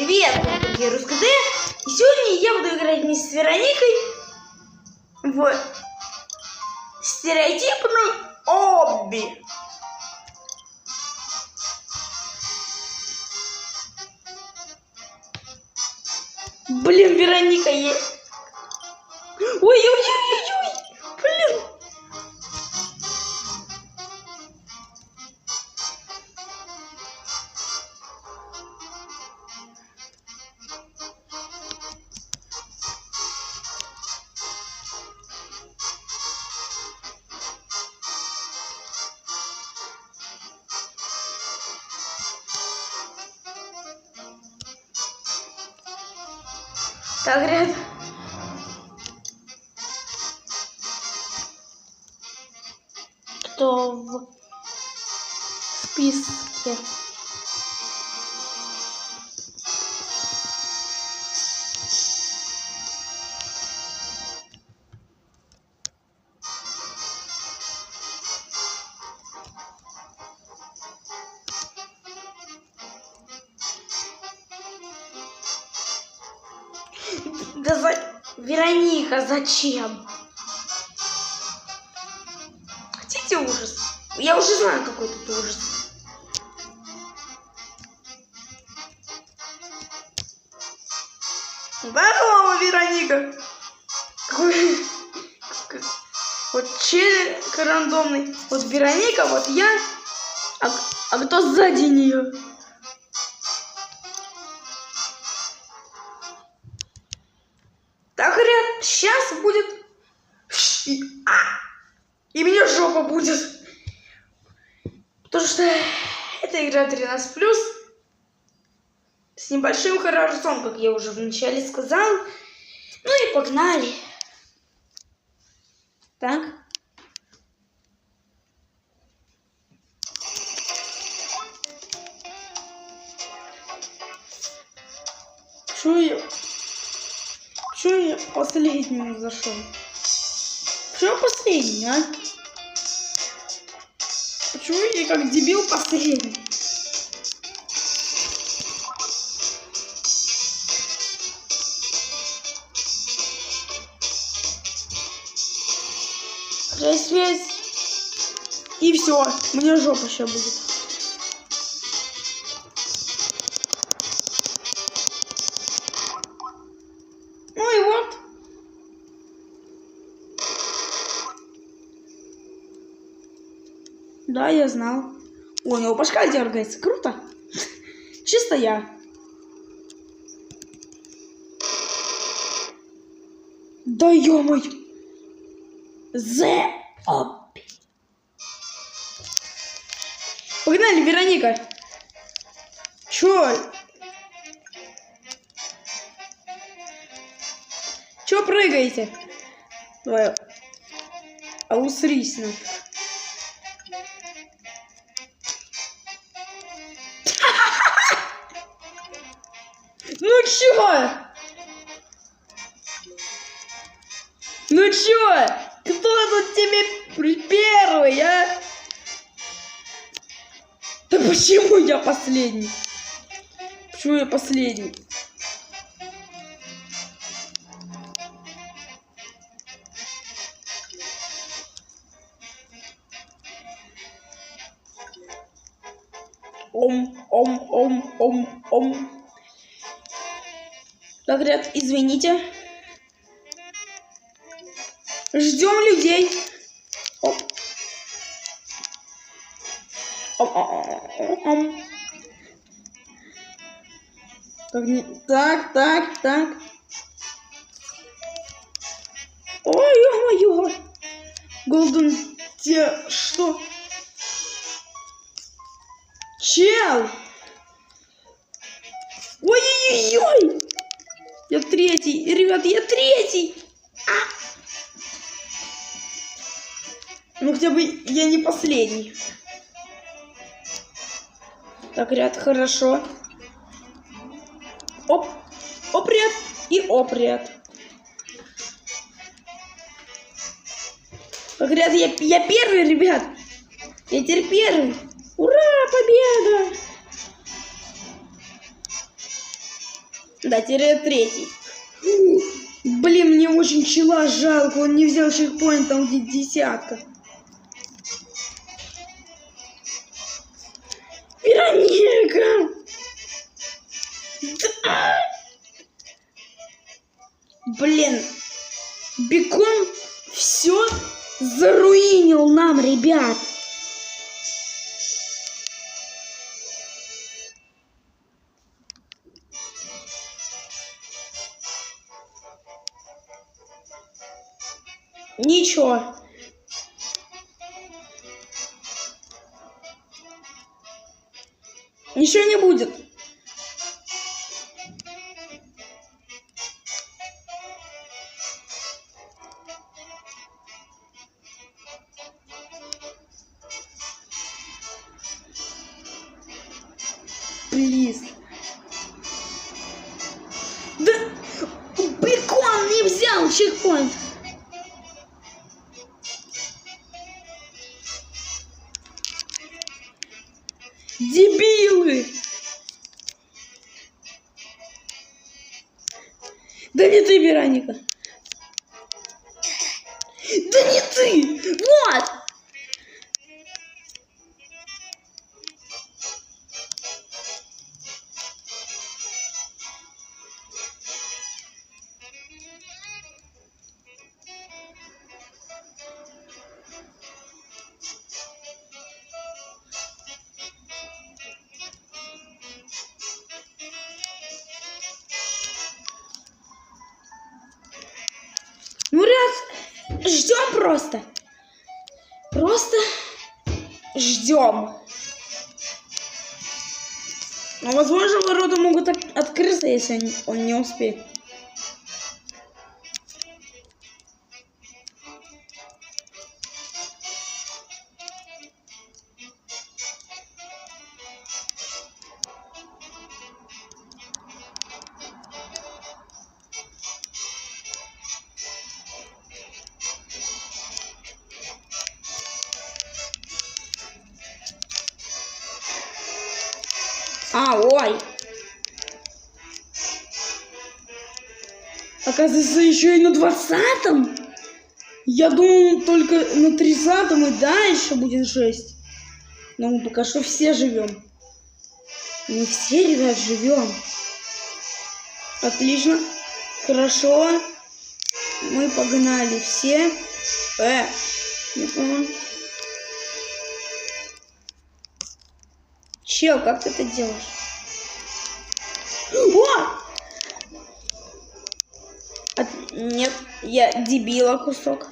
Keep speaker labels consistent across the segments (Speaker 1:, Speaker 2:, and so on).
Speaker 1: Привет, я РусскоД. И сегодня я буду играть вместе с Вероникой в стереотипную обби. Блин, Вероника есть. Ой-ой-ой-ой-ой. Блин. Так, ребят. Кто в списке? Да Вероника, зачем? Хотите ужас? Я уже знаю, какой тут ужас. Здорово, Вероника! Какой... Вот челик рандомный. Вот Вероника, вот я. А кто сзади нее? Так, ребят, сейчас будет... И мне жопа будет. Потому что это игра 13+. С небольшим хоррорцом, как я уже вначале сказал. Ну и погнали. Так. Чё я последним зашел? Почему последний, а? Почему я как дебил последний? Связь. И все. Мне жопа сейчас будет. Ну и вот. Да, я знал. Ой, у него башка дергается. Круто. Чисто я. Да ё-моё. Обби. Погнали, Вероника. Чё прыгаете? Давай. А усрись нафиг. Ну чё? Ну чё? Кто тут тебе первый, а? Да почему я последний? Почему я последний? Ом. Так, ребят, извините. Ждем людей. Оп. Так. Ой, ё-моё. Голден, те что? Чел! Ой-ой-ой! Я третий, ребят, я третий! Ну, хотя бы я не последний. Так, ребят, хорошо. Оп, ряд и оп, ряд. Так, ребят, я первый, ребят. Я теперь первый. Ура, победа! 2-3. Блин, мне очень чела жалко, он не взял чекпоинт, там где 10. Вероника! Да. Блин, Бекон все заруинил нам, ребят. Ничего. Ничего не будет. Плиз. Да, Бекон не взял чекпоинт. Дебилы! Да не ты, Вероника. Да не ты! Вот! Ну, ребят, ждем просто. Просто ждем. Но, возможно, ворота могут открыться, если он не успеет. Ой. Оказывается, еще и на 20-м. Я думал, только на 30-м и дальше будет жесть. Но мы пока что все живем. Мы все, ребят, живем. Отлично. Хорошо. Мы погнали все. Не понял. Чел, как ты это делаешь? О! Нет, я дебила кусок.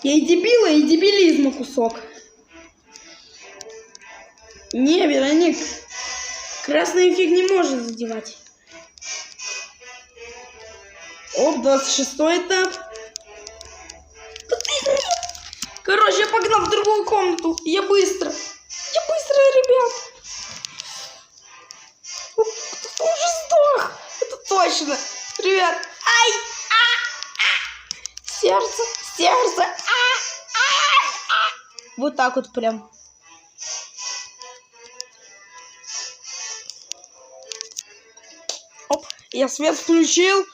Speaker 1: Я и дебила, и дебилизма кусок. Не, Вероник, красный фиг не может задевать. Оп, 26-й этап. Короче, я погнал в другую комнату. Я быстро, ребят. Кто уже сдох? Это точно. Ребят. Ай! Сердце. Вот так вот прям. Оп, я свет включил.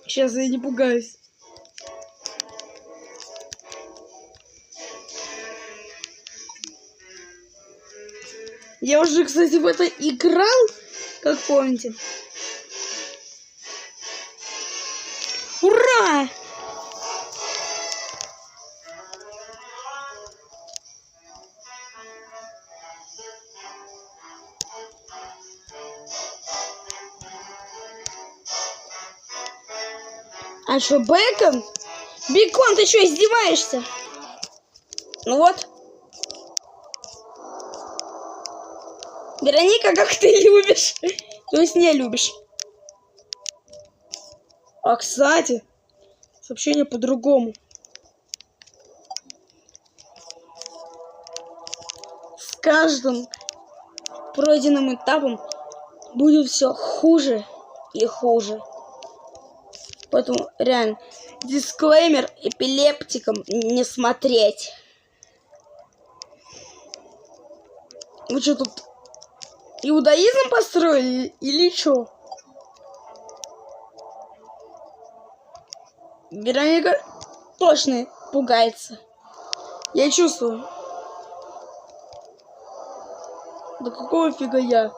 Speaker 1: Сейчас я не пугаюсь. Я уже, кстати, в это играл, как помните. Ура! А что, Бекон? Бекон, ты что, издеваешься? Ну вот. Вероника, как ты любишь? То есть не любишь. А, кстати, сообщение по-другому. С каждым пройденным этапом будет все хуже и хуже. Поэтому реально дисклеймер: эпилептикам не смотреть. Вы что тут иудаизм построили или что? Вероника точно пугается. Я чувствую. Да какого фига я?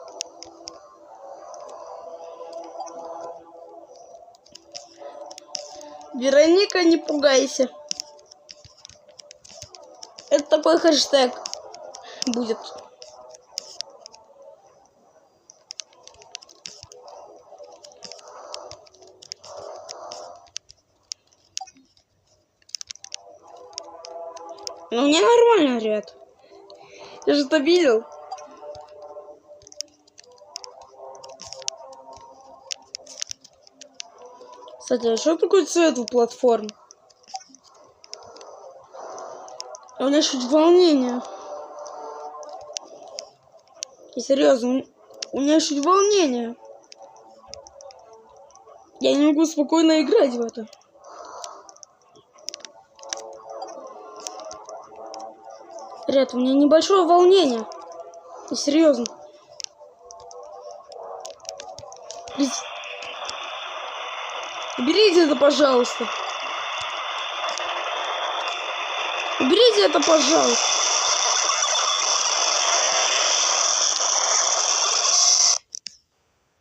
Speaker 1: Вероника, не пугайся. Это такой хэштег будет. Ну, мне нормально, ребят. Я же это видел. Кстати, а что такое цвет у платформ? У меня чуть волнение. И серьезно, у меня чуть волнение. Я не могу спокойно играть в это. Ребят, у меня небольшое волнение. И серьезно. Уберите это, пожалуйста. Уберите это, пожалуйста.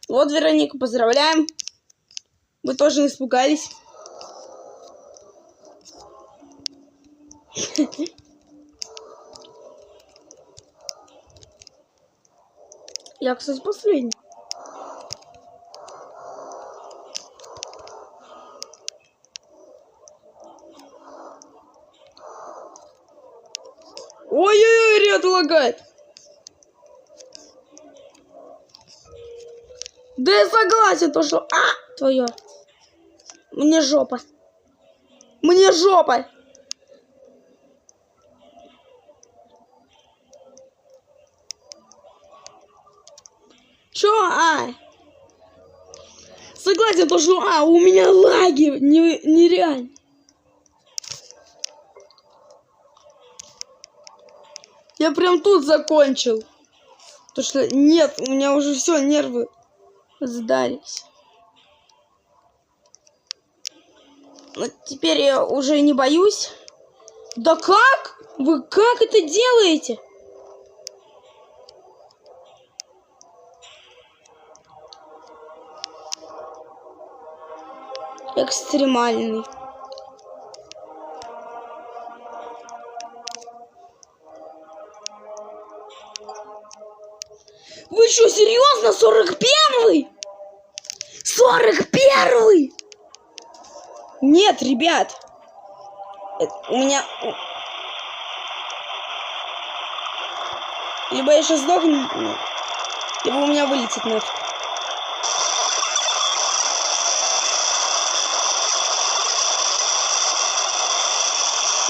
Speaker 1: Вот, Вероника, поздравляем. Вы тоже не испугались. Я, кстати, последний. Ой-ой-ой, ряд лагает. Да я согласен, то что... твое. Мне жопа. Мне жопа. Чё? Согласен, то что... у меня лаги нереально. Я прям тут закончил. Потому что нет, у меня уже все, нервы сдались. Но теперь я уже не боюсь. Да как? Вы как это делаете? Экстремальный. Вы что, серьезно? 41-й? 41-й? Нет, ребят. У меня... Либо я сейчас сдохну, либо у меня вылетит нафиг.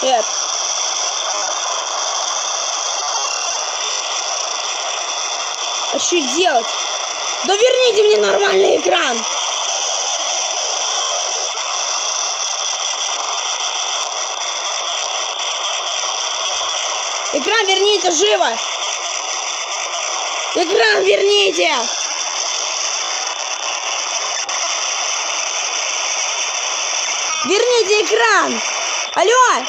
Speaker 1: Ребят. А что делать? Да верните мне нормальный экран! Экран верните, живо! Экран верните! Верните экран! Алло!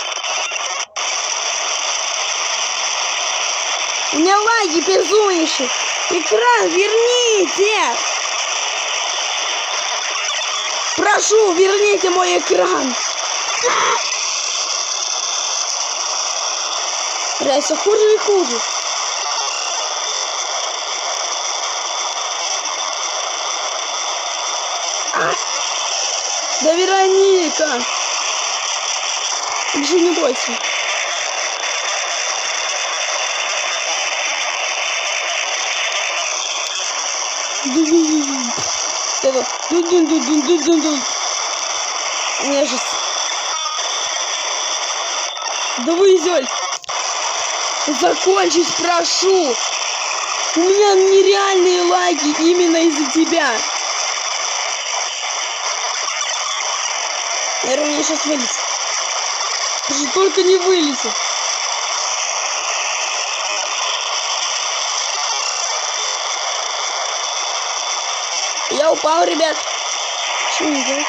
Speaker 1: У меня лаги безумнейшие! Экран верните! Прошу, верните мой экран! Бля, все хуже и хуже. Да, Вероника! Уже не бойся. Мне же... Да вы идете. Закончить, прошу. У меня нереальные лаги именно из-за тебя. Наверное, мне сейчас вылетит. Только не вылетит. Я упал, ребят. Что мне делать?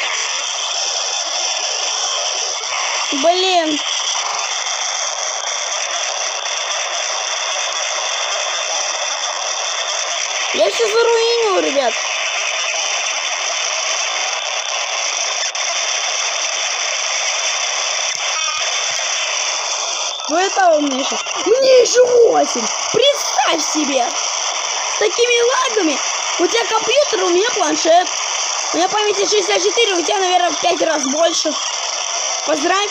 Speaker 1: Блин. Я все заруинил, ребят. Ну это у меня еще. Мне еще 8. Представь себе. С такими лагами. У тебя компьютер, у меня планшет. У меня памяти 64, у тебя, наверное, в 5 раз больше. Поздравь.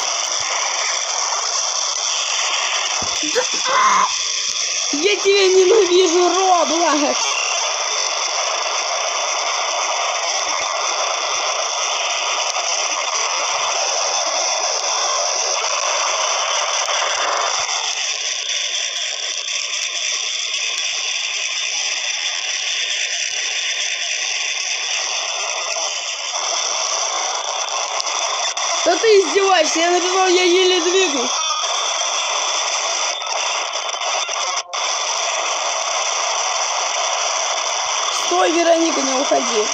Speaker 1: Я тебя ненавижу, Роблокс. Да ты издеваешься, я написал, я еле двигаюсь. Стой, Вероника, не уходи.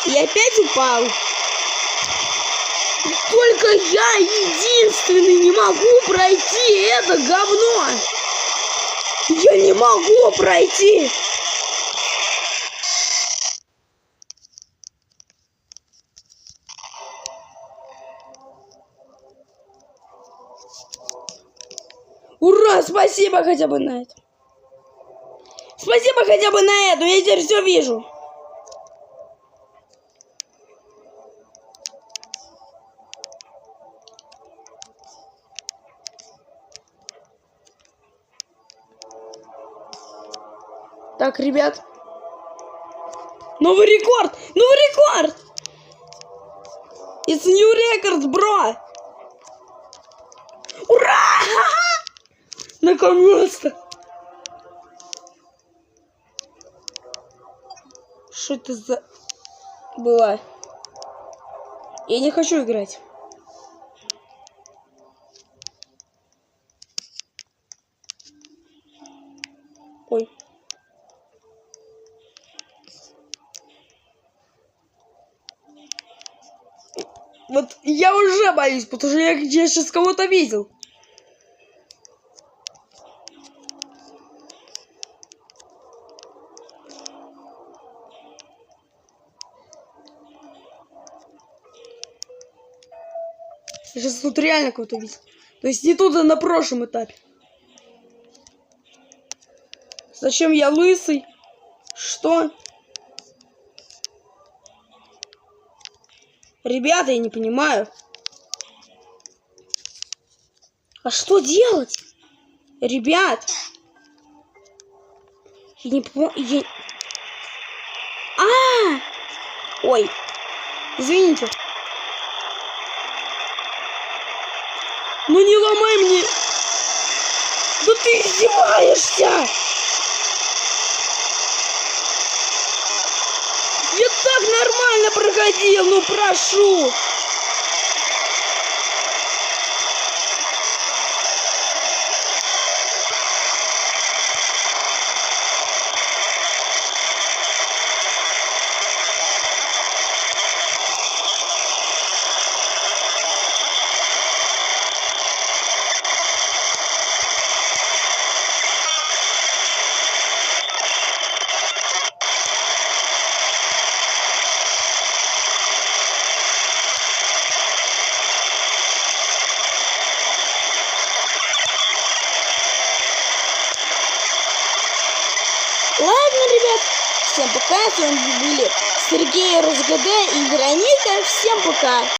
Speaker 1: Я опять упал. Только я единственный не могу пройти это говно. Я не могу пройти. Ура, спасибо хотя бы на это. Спасибо хотя бы на эту, я теперь все вижу. Так, ребят. Новый рекорд! Новый рекорд! It's new record, бро! Ура! Наконец-то! Что это за... было? Я не хочу играть. Ой. Вот я уже боюсь, потому что я сейчас кого-то видел. Я сейчас тут реально кого-то видел. То есть не тут, а на прошлом этапе. Зачем я лысый? Что? Ребята, я не понимаю. А что делать? Ребят. Я не понимаю. Ой. Извините. Ну не ломай мне. Да ты издеваешься. Я так нормально проходил, ну прошу. Ладно, ребят, всем пока, с вами были Сергей РСГД и Вероника, всем пока.